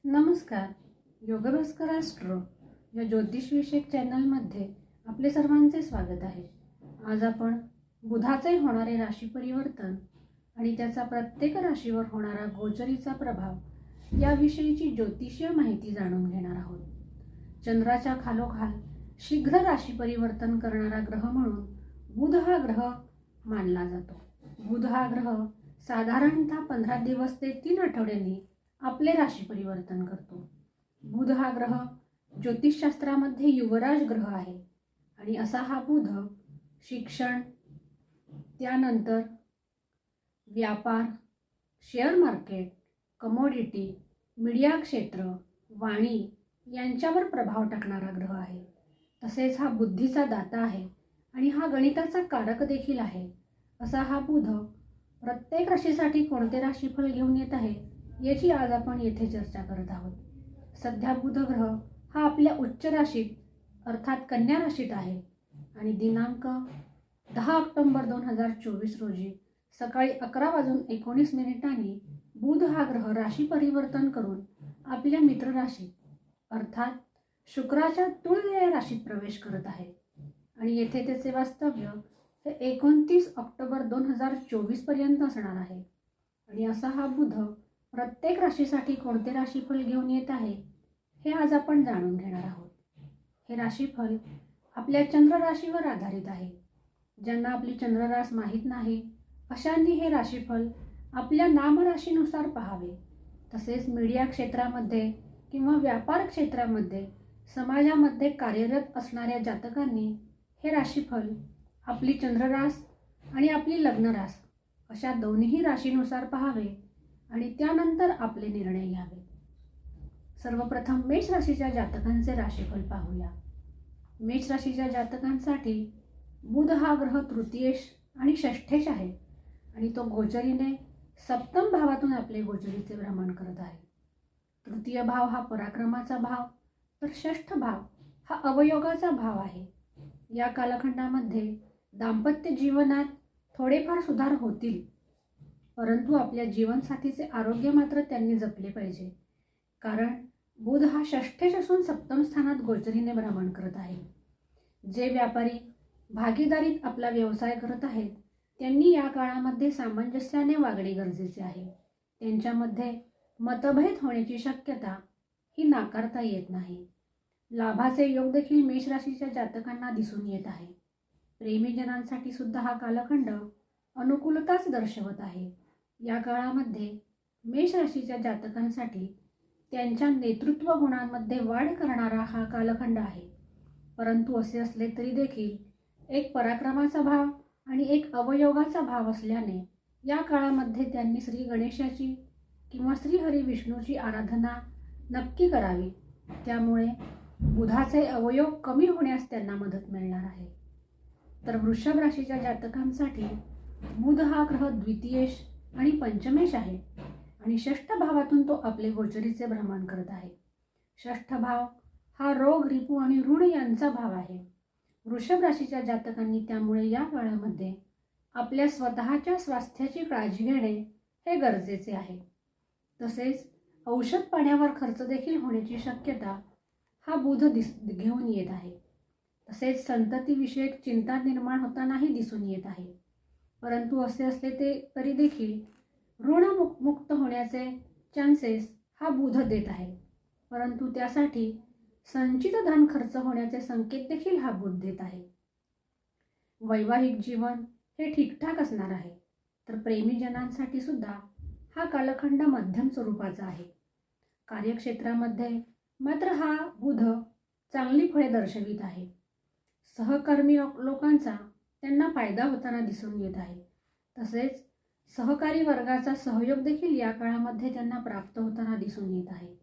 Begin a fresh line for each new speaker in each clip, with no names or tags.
नमस्कार. योगभास्कर ॲस्ट्रो या ज्योतिषविषयक चॅनलमध्ये आपले सर्वांचे स्वागत आहे. आज आपण बुधाचे होणारे राशी परिवर्तन आणि त्याचा प्रत्येक राशीवर होणारा गोचरीचा प्रभाव याविषयीची ज्योतिषीय माहिती जाणून घेणार आहोत. चंद्राच्या खालोखाल शीघ्र राशी परिवर्तन करणारा ग्रह म्हणून बुध हा ग्रह मानला जातो. बुध हा ग्रह साधारणतः 15 दिवस ते 3 आठवड्यांनी आपले राशी परिवर्तन करतो. बुध हा ग्रह ज्योतिषशास्त्रामध्ये युवराज ग्रह आहे आणि असा हा बुध शिक्षण, त्यानंतर व्यापार, शेअर मार्केट, कमोडिटी, मीडिया क्षेत्र, वाणी यांच्यावर प्रभाव टाकणारा ग्रह आहे. तसेच हा बुद्धीचा दाता आहे आणि हा गणिताचा कारक देखील आहे. असा हा बुध प्रत्येक राशीसाठी कोणते राशीफल घेऊन येत आहे याची आज आपण येथे चर्चा करत आहोत. सध्या बुध ग्रह हा आपल्या उच्च राशीत अर्थात कन्या राशीत आहे आणि दिनांक 10 ऑक्टोबर 2024 रोजी सकाळी 11:19 बुध हा ग्रह राशी परिवर्तन करून आपल्या मित्र राशीत अर्थात शुक्राच्या तुळ या राशीत प्रवेश करत आहे आणि येथे त्याचे वास्तव्य हे 29 ऑक्टोबर 2024 पर्यंत असणार आहे. आणि असा हा बुध प्रत्येक राशीसाठी कोणते राशीफल घेऊन येत आहे हे आज आपण जाणून घेणार आहोत. हे राशीफल आपल्या चंद्र राशीवर आधारित आहे. ज्यांना आपली चंद्ररास माहीत नाही अशांनी हे राशीफल आपल्या नामराशीनुसार पाहावे. तसेच मीडिया क्षेत्रामध्ये किंवा व्यापार क्षेत्रामध्ये समाजामध्ये कार्यरत असणाऱ्या जातकांनी हे राशीफल आपली चंद्ररास आणि आपली लग्नरास अशा दोन्ही राशीनुसार पाहावे आणि त्यानंतर आपले निर्णय घ्यावे. सर्वप्रथम मेष राशीच्या जातकांचे राशीफल पाहूया. मेष राशीच्या जातकांसाठी बुध हा ग्रह तृतीयेश आणि षष्ठेश आहे आणि तो गोचरीने सप्तम भावातून आपले गोचरीचे भ्रमण करत आहे. तृतीय भाव हा पराक्रमाचा भाव तर षष्ठ भाव हा अवयोगाचा भाव आहे. या कालखंडामध्ये दाम्पत्य जीवनात थोडेफार सुधार होतील, परंतु आपल्या जीवनसाथीचे आरोग्य मात्र त्यांनी जपले पाहिजे, कारण बुध हा षष्ठेश असून सप्तम स्थानात गोचरीने भ्रमण करत आहे. जे व्यापारी भागीदारीत आपला व्यवसाय करत आहेत त्यांनी या काळामध्ये सामंजस्याने वागणे गरजेचे आहे. त्यांच्यामध्ये मतभेद होण्याची शक्यता ही नाकारता येत नाही. लाभाचे योग देखील मेष राशीच्या जातकांना दिसून येत आहे. प्रेमीजनांसाठी सुद्धा हा कालखंड अनुकूलताच दर्शवत आहे. या काळामध्ये मेष राशीच्या जातकांसाठी त्यांच्या नेतृत्व गुणांमध्ये वाढ करणारा हा कालखंड आहे. परंतु असे असले तरी देखील एक पराक्रमाचा भाव आणि एक अवयोगाचा भाव असल्याने या काळामध्ये त्यांनी श्री गणेशाची किंवा श्री हरी विष्णूची आराधना नक्की करावी. त्यामुळे बुधाचे अवयोग कमी होण्यास त्यांना मदत मिळणार आहे. तर वृषभ राशीच्या जातकांसाठी बुध हा ग्रह द्वितीयेश आणि पंचमेश आहे आणि षष्ठ भावातून तो आपले गोचरीचे भ्रमण करत आहे. षष्ठ भाव हा रोग, रिपू आणि ऋण यांचा भाव आहे. वृषभ राशीच्या जातकांनी त्यामुळे या काळामध्ये आपल्या स्वतःच्या स्वास्थ्याची काळजी घेणे हे गरजेचे आहे. तसेच औषध पाण्यावर खर्च देखील होण्याची शक्यता हा बुध घेऊन येत आहे. तसेच संततीविषयक चिंता निर्माण होतानाही दिसून येत आहे. परंतु असे असले तरी देखील ऋणमुक्त होण्याचे चान्सेस हा बुध देत आहे. परंतु त्यासाठी संचित धन खर्च होण्याचे संकेत देखील हा बुध देत आहे. वैवाहिक जीवन हे ठीकठाक असणार आहे. तर प्रेमीजनांसाठी सुद्धा हा कालखंड मध्यम स्वरूपाचा आहे. कार्यक्षेत्रामध्ये मात्र हा बुध चांगली फळे दर्शवित आहे. सहकर्मी लोकांचा त्यांना फायदा होताना दिसून येत आहे. तसेच सहकारी वर्गाचा सहयोग देखील या काळामध्ये त्यांना प्राप्त होताना दिसून येत आहे.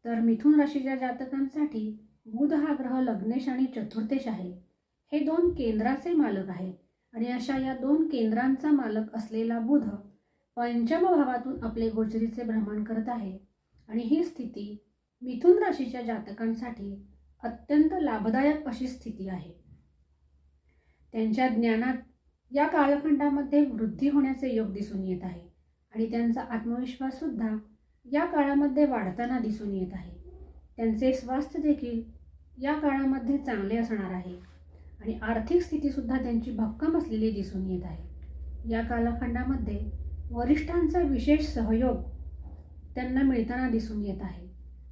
तर मिथुन राशीच्या जातकांसाठी बुध हा ग्रह लग्नेश आणि चतुर्थेश आहे. हे 2 केंद्राचे मालक आहे आणि अशा या 2 केंद्रांचा मालक असलेला बुध पंचम भावातून आपले गोचरीचे भ्रमण करत आहे आणि ही स्थिती मिथुन राशीच्या जातकांसाठी अत्यंत लाभदायक अशी स्थिती आहे. त्यांच्या ज्ञानात या कालखंडामध्ये वृद्धी होण्याचे योग दिसून येत आहे आणि त्यांचा आत्मविश्वास सुद्धा या काळामध्ये वाढताना दिसून येत आहे. त्यांचे स्वास्थ्य देखील या काळामध्ये चांगले असणार आहे आणि आर्थिक स्थितीसुद्धा त्यांची भक्कम असलेली दिसून येत आहे. या कालखंडामध्ये वरिष्ठांचा विशेष सहयोग त्यांना मिळताना दिसून येत आहे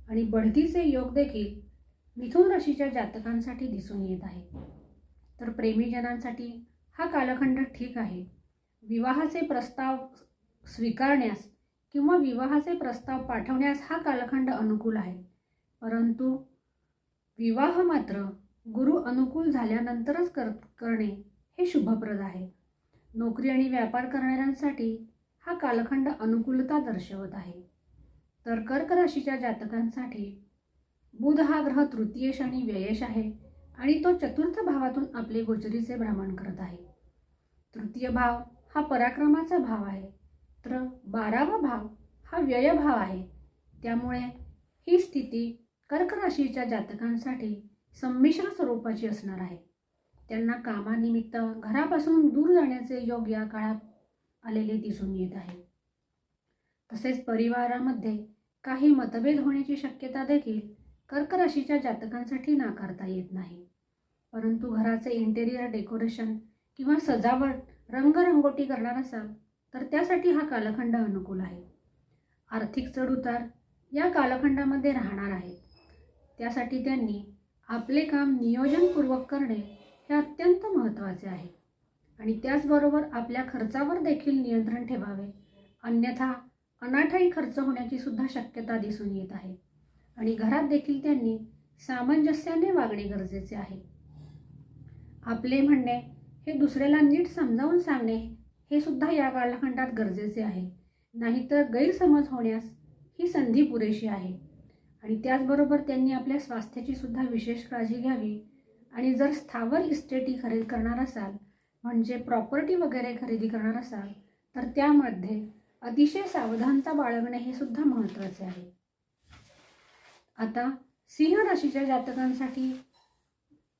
आणि बढतीचे योग देखील मिथुन राशीच्या जातकांसाठी दिसून येत आहे. तर प्रेमीजनांसाठी हा कालखंड ठीक आहे. विवाहाचे प्रस्ताव स्वीकारण्यास किंवा विवाहाचे प्रस्ताव पाठवण्यास हा कालखंड अनुकूल आहे. परंतु विवाह मात्र गुरु अनुकूल झाल्यानंतरच करणे हे शुभप्रद आहे. नोकरी आणि व्यापार करणाऱ्यांसाठी हा कालखंड अनुकूलता दर्शवत आहे. तर कर्क राशीच्या जातकांसाठी बुध हा ग्रह तृतीयेश आणि व्ययेश आहे आणि तो चतुर्थ भावातून आपले गोचरीचे भ्रमण करत आहे. तृतीय भाव हा पराक्रमाचा भाव आहे, तर 12वा भाव हा व्ययभाव आहे. त्यामुळे ही स्थिती कर्क राशीच्या जातकांसाठी संमिश्र स्वरूपाची असणार आहे. त्यांना कामानिमित्त घरापासून दूर जाण्याचे योग या काळात आलेले दिसून येत आहे. तसेच परिवारामध्ये काही मतभेद होण्याची शक्यता देखील कर्क राशीच्या जातकांसाठी नाकारता येत नाही. परंतु घराचे इंटेरियर डेकोरेशन किंवा सजावट रंगरंगोटी करणार असाल तर त्यासाठी हा कालखंड अनुकूल आहे. आर्थिक चढउतार या कालखंडामध्ये राहणार आहेत. त्यासाठी त्यांनी आपले काम नियोजनपूर्वक करणे हे अत्यंत महत्त्वाचे आहे आणि त्याचबरोबर आपल्या खर्चावर देखील नियंत्रण ठेवावे, अन्यथा अनाठायी खर्च होण्याची सुद्धा शक्यता दिसून येत आहे आणि घरात देखील त्यांनी सामंजस्याने वागणे गरजेचे आहे. आपले म्हणणे हे दुसऱ्याला नीट समजावून सांगणे हे सुद्धा या कालखंडात गरजेचे आहे, नाहीतर गैरसमज होण्यास ही संधी पुरेशी आहे. आणि त्याचबरोबर त्यांनी आपल्या स्वास्थ्याची सुद्धा विशेष काळजी घ्यावी आणि जर स्थावर इस्टेटी खरेदी करणार असाल, म्हणजे प्रॉपर्टी वगैरे खरेदी करणार असाल, तर त्यामध्ये अतिशय सावधानता बाळगणे हे सुद्धा महत्त्वाचे आहे. आता सिंह राशीच्या जातकांसाठी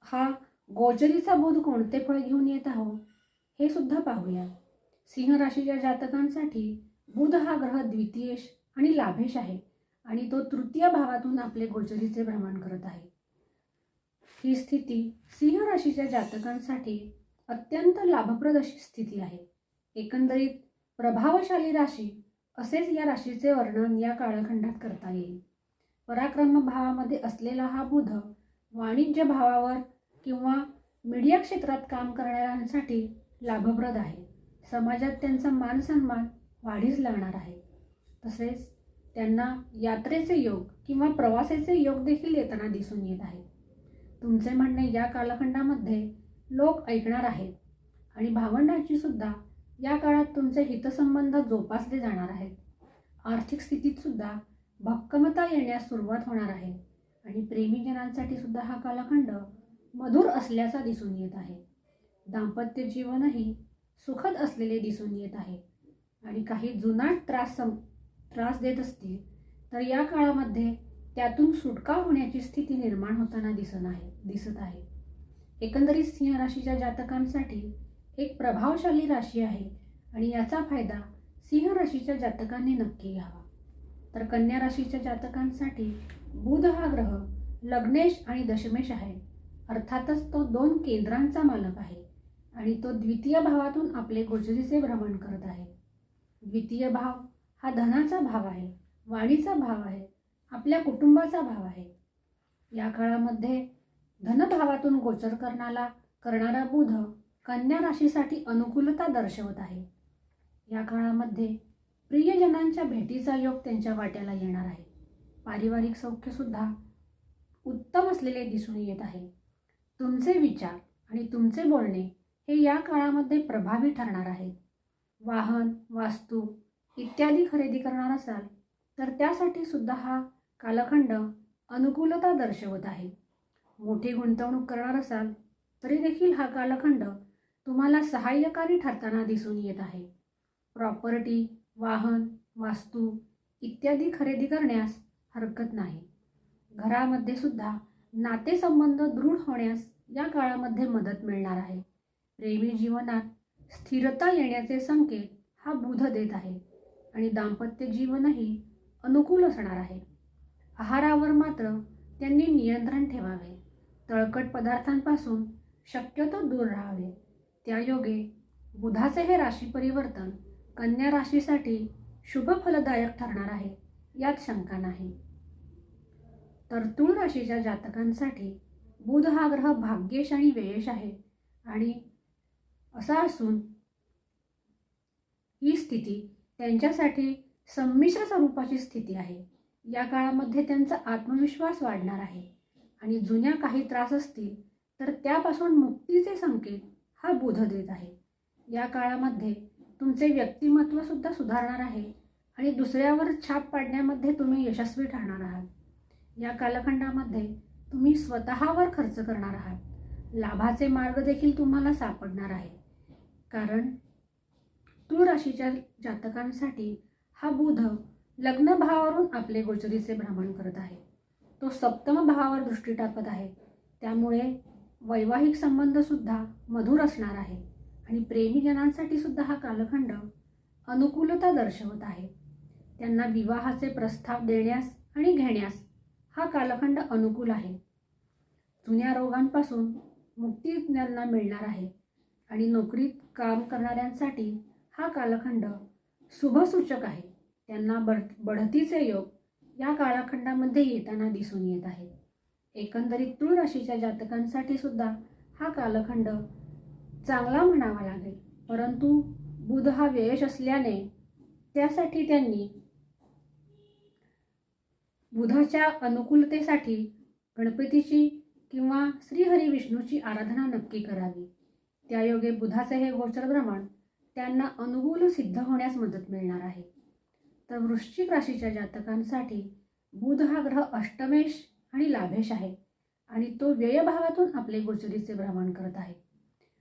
हा गोचरीचा बुध कोणते फळ घेऊन येत आहो हे सुद्धा पाहूया. सिंह राशीच्या जातकांसाठी बुध हा ग्रह द्वितीयेश आणि लाभेश आहे आणि तो तृतीय भावातून आपले गोचरीचे भ्रमण करत आहे. ही स्थिती सिंह राशीच्या जातकांसाठी अत्यंत लाभप्रद अशी स्थिती आहे. एकंदरीत प्रभावशाली राशी असेच या राशीचे वर्णन या कालखंडात करता येईल. पराक्रम भावामध्ये असलेला हा बुध वाणिज्य भावावर किंवा मीडिया क्षेत्रात काम करणाऱ्यांसाठी लाभप्रद आहे. समाजात त्यांचा मान सन्मान वाढीस लागणार आहे. तसेच त्यांना यात्रेचे योग किंवा प्रवासाचे योग देखील येताना दिसून येत आहे. तुमचे म्हणणे या कालखंडामध्ये लोक ऐकणार आहेत आणि भावंडांची सुद्धा या काळात तुमचे हितसंबंध जोपासले जाणार आहेत. आर्थिक स्थितीत सुद्धा भक्कमता येण्यास सुरुवात होणार आहे आणि प्रेमीजनांसाठी सुद्धा हा कालखंड मधुर असल्याचा दिसून येत आहे. दाम्पत्य जीवनही सुखद असलेले दिसून येत आहे आणि काही जुनाट त्रास देत असतील तर या काळामध्ये त्यातून सुटका होण्याची स्थिती निर्माण होताना दिसत आहे. एकंदरीत सिंह राशीच्या जातकांसाठी एक प्रभावशाली राशी आहे आणि याचा फायदा सिंह राशीच्या जातकांनी नक्की घ्यावा. तर कन्या राशीच्या जातकांसाठी बुध हा ग्रह लग्नेश आणि दशमेश आहे. अर्थातच तो 2 केंद्रांचा मालक आहे आणि तो द्वितीय भावातून आपले गोचरीचे भ्रमण करत आहे. द्वितीय भाव हा धनाचा भाव आहे, वाणीचा भाव आहे, आपल्या कुटुंबाचा भाव आहे. या काळामध्ये धनभावातून गोचर करणारा बुध कन्या राशीसाठी अनुकूलता दर्शवत आहे. या काळामध्ये प्रियजनांच्या भेटीचा योग त्यांच्या वाट्याला येणार आहे. पारिवारिक सौख्यसुद्धा उत्तम असलेले दिसून येत आहे. तुमचे विचार आणि तुमचे बोलणे हे या काळामध्ये प्रभावी ठरणार आहेत. वाहन, वास्तू इत्यादी खरेदी करणार असाल तर त्यासाठी सुद्धा हा कालखंड अनुकूलता दर्शवत आहे. मोठी गुंतवणूक करणार असाल तरी देखील हा कालखंड तुम्हाला सहाय्यकारी ठरताना दिसून येत आहे. प्रॉपर्टी, वाहन, वास्तू इत्यादी खरेदी करण्यास हरकत नाही. घरामध्ये सुद्धा नातेसंबंध दृढ होण्यास या काळामध्ये मदत मिळणार आहे. प्रेमी जीवनात स्थिरता येण्याचे संकेत हा बुध देत आहे आणि दाम्पत्य जीवनही अनुकूल असणार आहे. आहारावर मात्र त्यांनी नियंत्रण ठेवावे. तळकट पदार्थांपासून शक्यतो दूर राहावे. त्यायोगे बुधाचे हे राशी परिवर्तन कन्या राशीसाठी शुभ फलदायक ठरणार आहे, यात शंका नाही. तर तुळ राशीच्या जातकांसाठी बुध हा ग्रह भाग्येश आणि व्ययेश आहे आणि असा असून ही स्थिती त्यांच्यासाठी संमिश्र स्वरूपाची स्थिती आहे. या काळामध्ये त्यांचा आत्मविश्वास वाढणार आहे आणि जुन्या काही त्रास असतील तर त्यापासून मुक्तीचे संकेत हा बुध देत आहे. या काळामध्ये तुमचे व्यक्तिमत्व सुद्धा सुधारणार आहे आणि दुसऱ्यावर छाप पाडण्यामध्ये तुम्ही यशस्वी ठरणार आहात. या कालखंडामध्ये तुम्ही स्वतःवर खर्च करणार आहात. लाभाचे मार्ग देखील तुम्हाला सापडणार आहे, कारण तुळ राशीच्या जातकांसाठी हा बुध लग्न भावावरून आपले गोचरीचे भ्रमण करत आहे. तो सप्तम भावावर दृष्टी टाकत आहे. त्यामुळे वैवाहिक संबंध सुद्धा मधुर असणार आहे आणि प्रेमीजनांसाठी सुद्धा हा कालखंड अनुकूलता दर्शवत आहे. त्यांना विवाहाचे प्रस्ताव देण्यास आणि घेण्यास हा कालखंड अनुकूल आहे. जुन्या रोगांपासून मुक्ती त्यांना मिळणार आहे आणि नोकरीत काम करणाऱ्यांसाठी हा कालखंड शुभसूचक आहे. त्यांना बढतीचे योग या कालखंडामध्ये येताना दिसून येत आहे. एकंदरीत तुळ राशीच्या जातकांसाठी सुद्धा हा कालखंड चांगला म्हणावा लागेल, परंतु बुध हा व्ययश असल्याने त्यासाठी त्यांनी बुधाच्या अनुकूलतेसाठी गणपतीची किंवा श्रीहरी विष्णूची आराधना नक्की करावी. त्यायोगे बुधाचे हे गोचर भ्रमण त्यांना अनुकूल सिद्ध होण्यास मदत मिळणार आहे. तर वृश्चिक राशीच्या जातकांसाठी बुध हा ग्रह अष्टमेश आणि लाभेश आहे आणि तो व्ययभावातून आपले गोचरीचे भ्रमण करत आहे.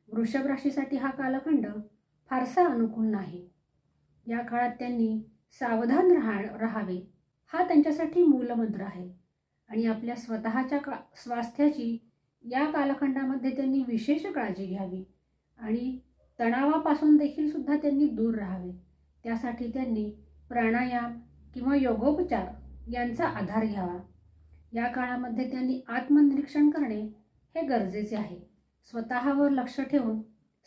वृषभ राशीसाठी हा कालखंड फारसा अनुकूल नाही. या काळात त्यांनी सावधान राहावे हा त्यांच्यासाठी मूलमंत्र आहे आणि आपल्या स्वतःच्या स्वास्थ्याची या कालखंडामध्ये त्यांनी विशेष काळजी घ्यावी आणि तणावापासून देखील सुद्धा त्यांनी दूर राहावे. त्यासाठी त्यांनी प्राणायाम किंवा योगोपचार यांचा आधार घ्यावा. या काळामध्ये त्यांनी आत्मनिरीक्षण करणे हे गरजेचे आहे. स्वतःवर लक्ष ठेवून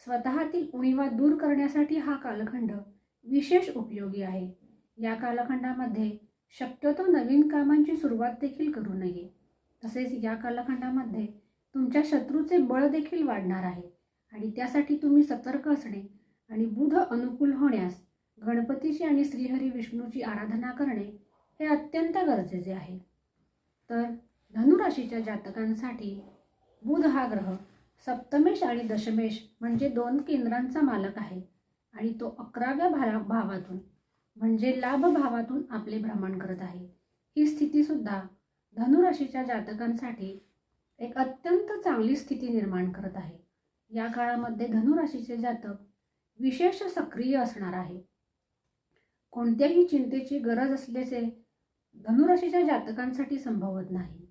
स्वतःतील उणीवा दूर करण्यासाठी हा कालखंड विशेष उपयोगी आहे. या कालखंडामध्ये शक्यतो नवीन कामांची सुरुवात देखील करू नये. तसेच या कालखंडामध्ये तुमच्या शत्रूचे बळ देखील वाढणार आहे आणि त्यासाठी तुम्ही सतर्क असणे आणि बुध अनुकूल होण्यास गणपतीची आणि श्रीहरी विष्णूची आराधना करणे हे अत्यंत गरजेचे आहे. तर धनुराशीच्या जातकांसाठी बुध हा ग्रह सप्तमेश आणि दशमेश म्हणजे 2 केंद्रांचा मालक आहे आणि तो 11व्या भावातून म्हणजे लाभ भावातून आपले भ्रमण करत आहे. ही स्थितीसुद्धा धनुराशीच्या जातकांसाठी एक अत्यंत चांगली स्थिती निर्माण करत आहे. या काळामध्ये धनुराशीचे जातक विशेष सक्रिय असणार आहे. कोणत्याही चिंतेची गरज असल्याचे धनुराशीच्या जातकांसाठी संभवत नाही.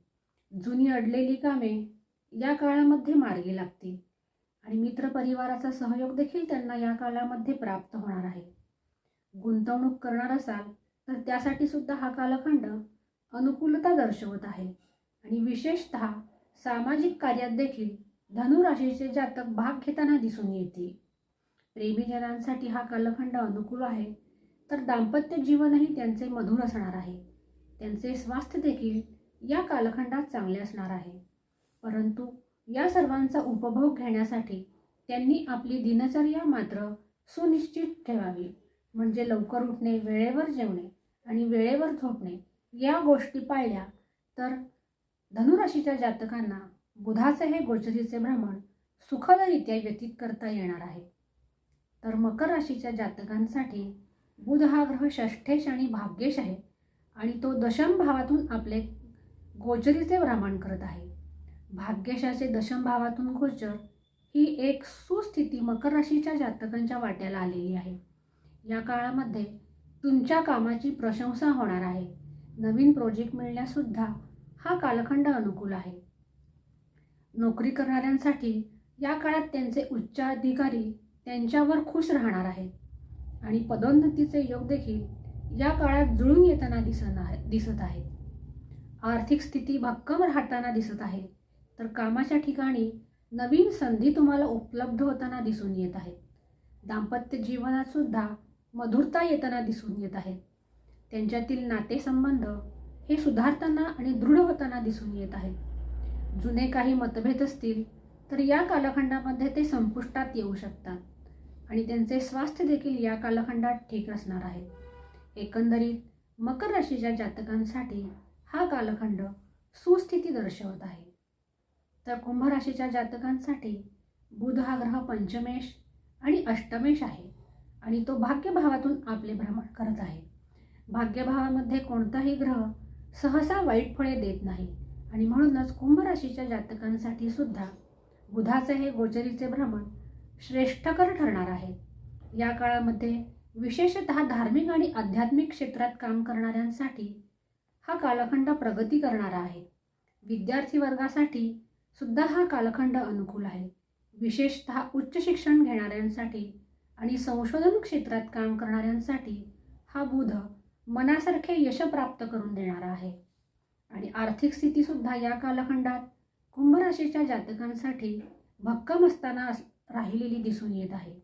जुनी अडलेली कामे या काळामध्ये मार्गी लागतील आणि मित्रपरिवाराचा सहयोग देखील त्यांना या काळामध्ये प्राप्त होणार आहे. गुंतवणूक करणार असाल तर त्यासाठी सुद्धा हा कालखंड अनुकूलता दर्शवत आहे आणि विशेषतः सामाजिक कार्यात देखील धनुराशीचे जातक भाग घेताना दिसून येतील. प्रेमीजनांसाठी हा कालखंड अनुकूल आहे, तर दाम्पत्य जीवनही त्यांचे मधुर असणार आहे. त्यांचे स्वास्थ्य देखील या कालखंडात चांगले असणार आहे. परंतु या सर्वांचा उपभोग घेण्यासाठी त्यांनी आपली दिनचर्या मात्र सुनिश्चित ठेवावी. म्हणजे लवकर उठणे, वेळेवर जेवणे आणि वेळेवर झोपणे या गोष्टी पाळल्या तर धनुराशीच्या जातकांना बुधाचे हे गोचरीचे भ्रमण सुखदरित्या व्यतीत करता येणार आहे. तर मकर राशीच्या जातकांसाठी बुध हा ग्रह षष्ठेश आणि भाग्येश आहे आणि तो दशम भावातून आपले गोचरीचे भ्रमण करत आहे. भाग्येशाचे दशम भावातून गोचर ही एक सुस्थिती मकर राशीच्या जातकांच्या वाट्याला आलेली आहे. या काळामध्ये तुमच्या कामाची प्रशंसा होणार आहे. नवीन प्रोजेक्ट मिळण्यासुद्धा हा कालखंड अनुकूल आहे. नोकरी करणाऱ्यांसाठी या काळात त्यांचे उच्च अधिकारी त्यांच्यावर खुश राहणार आहेत आणि पदोन्नतीचे योग देखील या काळात जुळून येताना दिसत आहेत. आर्थिक स्थिती भक्कम राहताना दिसत आहे. तर कामाच्या ठिकाणी नवीन संधी तुम्हाला उपलब्ध होताना दिसून येत आहेत. दाम्पत्य जीवनात सुद्धा मधुरता येताना दिसून येत आहे. त्यांच्यातील नातेसंबंध हे सुधारताना आणि दृढ होताना दिसून येत आहेत. जुने काही मतभेद असतील तर या कालखंडामध्ये ते संपुष्टात येऊ शकतात आणि त्यांचे स्वास्थ्य देखील या कालखंडात ठीक असणार आहे. एकंदरीत मकर राशीच्या जातकांसाठी हा कालखंड सुस्थिती दर्शवत आहे. तर कुंभ राशीच्या जातकांसाठी बुध हा ग्रह पंचमेश आणि अष्टमेश आहे आणि तो भाग्यभावातून आपले भ्रमण करत आहे. भाग्यभावामध्ये कोणताही ग्रह सहसा वाईट फळे देत नाही आणि म्हणूनच कुंभ राशीच्या जातकांसाठी सुद्धा बुधाचे हे गोचरीचे भ्रमण श्रेष्ठकर ठरणार आहे. या काळामध्ये विशेषतः धार्मिक आणि आध्यात्मिक क्षेत्रात काम करणाऱ्यांसाठी हा कालखंड प्रगती करणारा आहे. विद्यार्थी वर्गासाठी सुद्धा हा कालखंड अनुकूल आहे. विशेषतः उच्च शिक्षण घेणाऱ्यांसाठी आणि संशोधन क्षेत्रात काम करणाऱ्यांसाठी हा बुध मनासारखे यश प्राप्त करून देणारा आहे. आणि आर्थिक स्थितीसुद्धा या कालखंडात कुंभ राशीच्या जातकांसाठी भक्कम असताना राहिलेली दिसून येत आहे.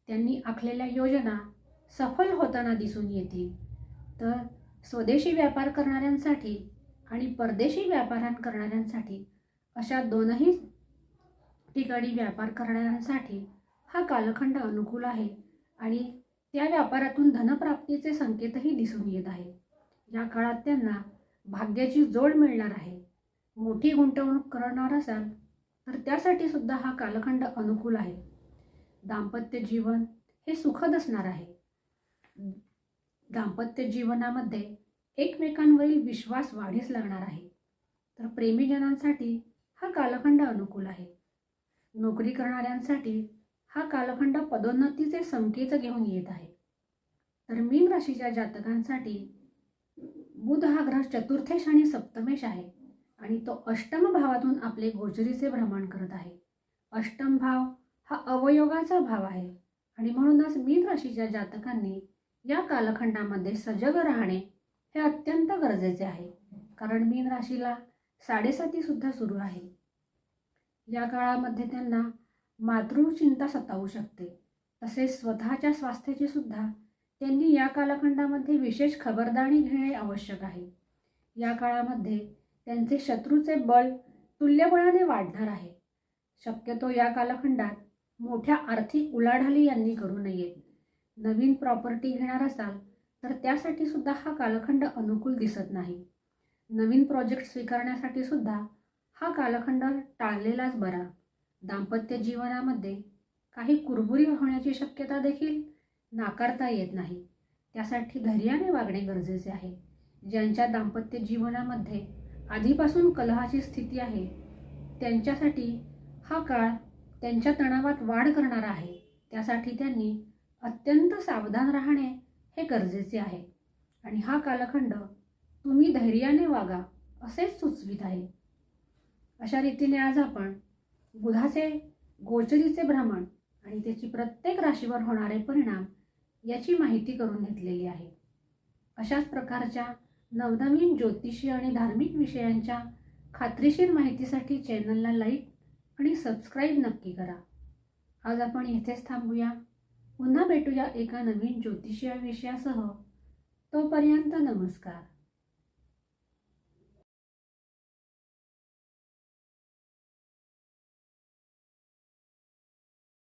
त्यांनी आखलेल्या योजना सफल होताना दिसून येतील. तर स्वदेशी व्यापार करणाऱ्यांसाठी आणि परदेशी व्यापार करणाऱ्यांसाठी अशा दोनही ठिकाणी व्यापार करणाऱ्यांसाठी हा कालखंड अनुकूल आहे आणि त्या व्यापारातून धनप्राप्तीचे संकेतही दिसून येत आहे. या काळात त्यांना भाग्याची जोड मिळणार आहे. मोठी गुंतवणूक करणार असाल तर त्यासाठी सुद्धा हा कालखंड अनुकूल आहे. दाम्पत्य जीवन हे सुखद असणार आहे. दाम्पत्य जीवनामध्ये एकमेकांवरील विश्वास वाढीस लागणार आहे. तर प्रेमीजनांसाठी हा कालखंड अनुकूल आहे. नोकरी करणाऱ्यांसाठी हा कालखंड पदोन्नतीचे संकेत घेऊन येत आहे. तर मीन राशीच्या जातकांसाठी बुध हा ग्रह चतुर्थेश आणि सप्तमेश आहे आणि तो अष्टम भावातून आपले गोचरीचे भ्रमण करत आहे. अष्टम भाव हा अवयोगाचा भाव आहे आणि म्हणूनच मीन राशीच्या जातकांनी या कालखंडामध्ये सजग राहणे हे अत्यंत गरजेचे आहे. कारण मीन राशीला 7.5 सुद्धा सुरू आहे. या काळामध्ये त्यांना मातृचिंता सतावू शकते. तसेच स्वतःच्या स्वास्थ्याची सुद्धा त्यांनी या कालखंडामध्ये विशेष खबरदारी घेणे आवश्यक आहे. या काळामध्ये त्यांचे शत्रूचे बळ तुल्यबळाने वाढणार आहे. शक्यतो या कालखंडात मोठ्या आर्थिक उलाढाली यांनी करू नयेत. नवीन प्रॉपर्टी घेणार असाल तर त्यासाठी सुद्धा हा कालखंड अनुकूल दिसत नाही. नवीन प्रोजेक्ट स्वीकारण्यासाठी सुद्धा हा कालखंड टाळलेलाच बरा. दाम्पत्य जीवनामध्ये काही कुरबुरी होण्याची शक्यता देखील नाकारता येत नाही. त्यासाठी धैर्याने वागणे गरजेचे आहे. ज्यांच्या दाम्पत्य जीवनामध्ये आधीपासून कलहाची स्थिती आहे त्यांच्यासाठी हा काळ त्यांच्या तणावात वाढ करणारा आहे. त्यासाठी त्यांनी अत्यंत सावधान राहणे हे गरजेचे आहे आणि हा कालखंड तुम्ही धैर्याने वागा असेच सुचवित आहे. अशा रीतीने आज आपण बुधाचे गोचरीचे भ्रमण आणि त्याची प्रत्येक राशीवर होणारे परिणाम याची माहिती करून घेतलेली आहे. अशाच प्रकारच्या नवनवीन ज्योतिषी आणि धार्मिक विषयांच्या खात्रीशीर माहितीसाठी चॅनलला लाईक आणि सबस्क्राईब नक्की करा. आज आपण येथेच थांबूया. पुन्हा भेटूया एका नवीन ज्योतिषीय विषयासह. तोपर्यंत नमस्कार.